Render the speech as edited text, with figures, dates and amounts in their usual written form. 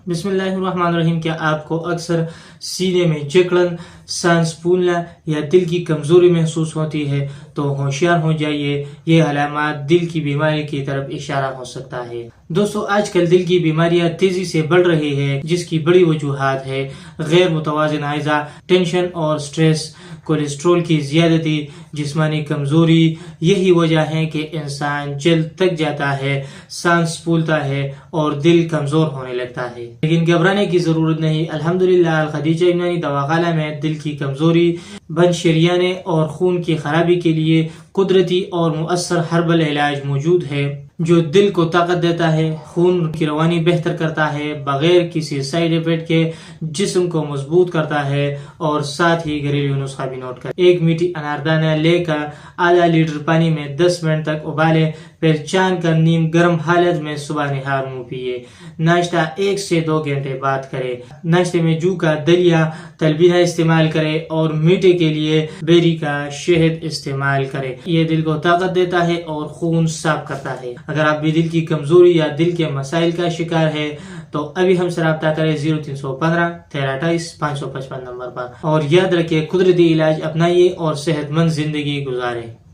बिस्मिल्लाहिर्रहमानिर्रहीम। क्या आपको अक्सर सीने में जकड़न, सांस फूलना या दिल की कमजोरी महसूस होती है? तो होशियार हो जाइए, ये अलामात दिल की बीमारी की तरफ इशारा हो सकता है। दोस्तों, आजकल दिल की बीमारियां तेजी से बढ़ रही है, जिसकी बड़ी वजूहात है गैर मुतवाज़िन ग़िज़ा, टेंशन और स्ट्रेस, कोलेस्ट्रॉल की ज़्यादती, जिस्मानी कमजोरी। यही वजह है कि इंसान जल्द थक जाता है, सांस फूलता है और दिल कमजोर होने लगता है। लेकिन घबराने की जरूरत नहीं। अल्हम्दुलिल्लाह अल खदीजा यूनानी दवाखाना में दिल की कमजोरी, बंद शरियाने और खून की खराबी के लिए कुदरती और मुअस्सर हर्बल इलाज मौजूद है, जो दिल को ताकत देता है, खून की रवानी बेहतर करता है, बगैर किसी साइड इफेक्ट के जिस्म को मजबूत करता है। और साथ ही घरेलू नुस्खा भी नोट कर, एक मीठी अनारदाना लेकर आधा लीटर पानी में 10 मिनट तक उबाले, फिर चान कर नीम गर्म हालत में सुबह निहार मुंह पिए। नाश्ता 1 से 2 घंटे बाद करें। नाश्ते में जू का दलिया, तलबीना इस्तेमाल करें और मीठे के लिए बेरी का शहद इस्तेमाल करें। ये दिल को ताकत देता है और खून साफ करता है। अगर आप भी दिल की कमजोरी या दिल के मसाइल का शिकार है तो अभी हमसे रब्ता करें 0315 1328 555 नंबर पर। और याद रखिए, कुदरती इलाज अपनाइए और सेहतमंद जिंदगी गुजारें।